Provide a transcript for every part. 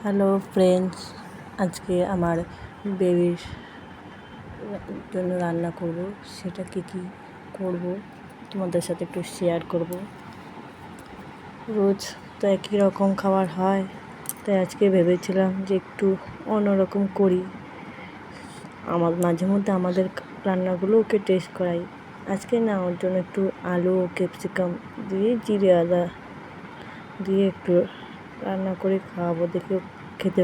Hello friends, আজকে আমার বেবির জন্য রান্না করব। সেটা কী করব তোমাদের সাথে একটু শেয়ার করব। রোজ তো একই রকম খাবার হয়, তাই আজকে ভেবেছিলাম যে একটু অন্যরকম করি। মাঝে মধ্যে আমাদের রান্নাগুলো ওকে টেস্ট করাই। আজকে না, ওর জন্য একটু আলু ক্যাপসিকাম দিয়ে জিরে আদা দিয়ে একটু রান্না করে খাওয়াবো, দেখি খেতে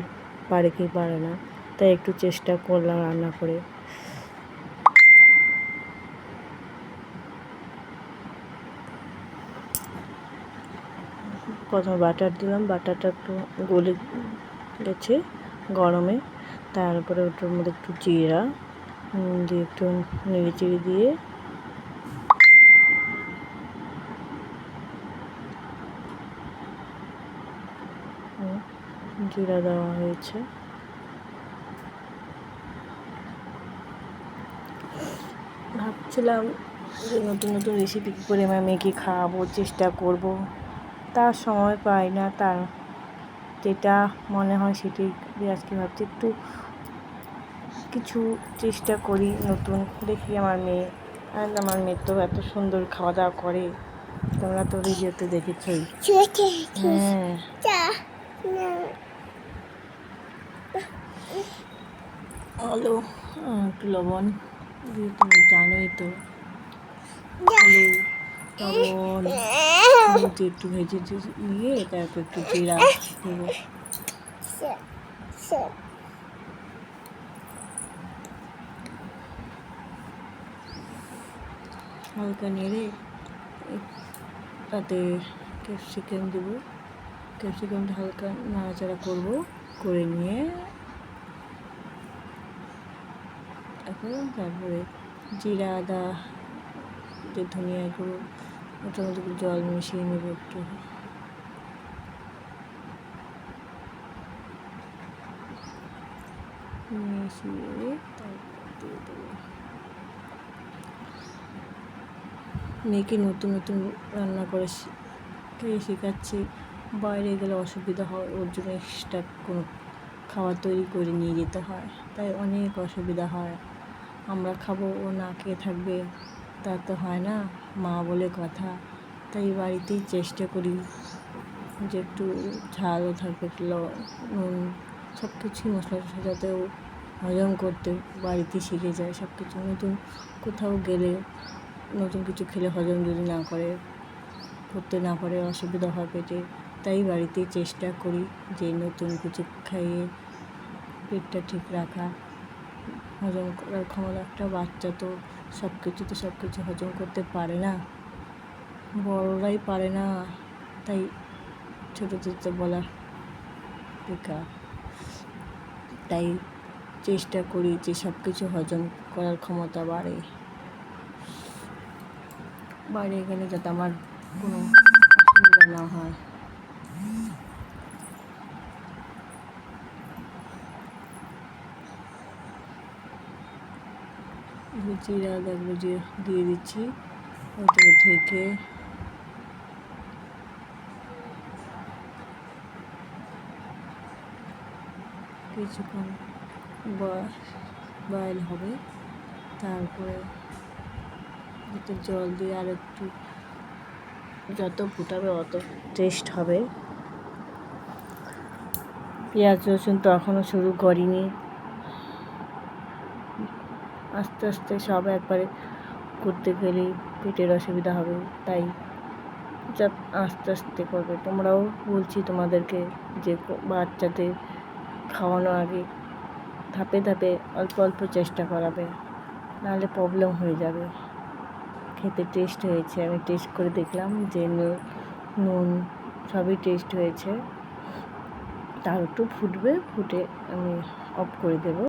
পারে কি পারে না। তাই একটু চেষ্টা করলাম রান্না করে। প্রথমে বাটার দিলাম, বাটারটা একটু গলে গেছে গরমে। তারপরে ওটার মধ্যে একটু জিরা দিয়ে একটু নেড়ে চেড়ে দিয়ে জিরা দেওয়া হয়েছে। ভাবছিলাম যে নতুন নতুন রেসিপি কী করে আমার মেয়েকে খাওয়াবো, চেষ্টা করব। তার সময় পাই না, তার যেটা মনে হয় সেটাই আজকে ভাবছি একটু কিছু চেষ্টা করি নতুন। দেখি আমার মেয়ে তো এত সুন্দর খাওয়া দাওয়া করে, তোমরা তো ভিডিওতে দেখেছই। হ্যাঁ, আলু একটু লবণ দিয়ে, তুমি জানোই তো, আলু লবণ দিয়ে একটু ভেজে নিয়ে তারপর একটু জিরা দেবো। হালকা নেড়ে তাতে ক্যাপসিকাম দেবো। ক্যাপসিকামটা হালকা নাড়াচাড়া করে নিয়ে তারপরে জিরা আদা যে ধনিয়া গুঁড়ো, ওটার মধ্যে জল মিশিয়ে নেবো একটু। মিশিয়ে তারপর দিয়ে দেবো। মেয়েকে নতুন নতুন রান্না করে শেখাচ্ছি। বাইরে গেলে অসুবিধা হয়, ওর জন্য এক্সট্রা কোনো খাবার তৈরি করে নিয়ে যেতে হয়, তাই অনেক অসুবিধা হয়। আমরা খাবো, ও না খেয়ে থাকবে, তা তো হয় না, মা বলে কথা। তাই বাড়িতেই চেষ্টা করি যে একটু ঝালও থাকবে, একটু নুন, সব কিছুই মশলা যাতেও হজম করতে বাড়িতে শিখে যায় সব কিছু। নতুন কোথাও গেলে নতুন কিছু খেলে হজম যদি করতে না পারে, অসুবিধা হয় পেটে। তাই বাড়িতেই চেষ্টা করি যে নতুন কিছু খাইয়ে পেটটা ঠিক রাখা, হজম করার ক্ষমতা। একটা বাচ্চা তো সব কিছু হজম করতে পারে না, বড়রাই পারে না, তাই ছোটোদের তো বলা বেকার। তাই চেষ্টা করি যে সব কিছু হজম করার ক্ষমতা বাড়ে। বাইরে গেলে যাতে আমার কোনো অসুবিধা না হয়। জিরা আদাগুলো দিয়ে দিচ্ছি, ওটাকে ঢেকে কিছুক্ষণ বয়েল হবে। তারপরে একটু জল দিয়ে আর একটু, যত ফুটাবে অত টেস্ট হবে। পেঁয়াজ রসুন তো এখনও শুরু করিনি, আস্তে আস্তে সব একবারে করতে গেলেই পেটের অসুবিধা হবে, তাই যা আস্তে আস্তে করবে। তোমরাও বলছি তোমাদেরকে যে বাচ্চাদের খাওয়ানোর আগে ধাপে ধাপে অল্প অল্প চেষ্টা করাবে, নাহলে প্রবলেম হয়ে যাবে। খেতে টেস্ট হয়েছে, আমি টেস্ট করে দেখলাম যে নুন সবই টেস্ট হয়েছে। তার একটু ফুটে আমি অফ করে দেবো।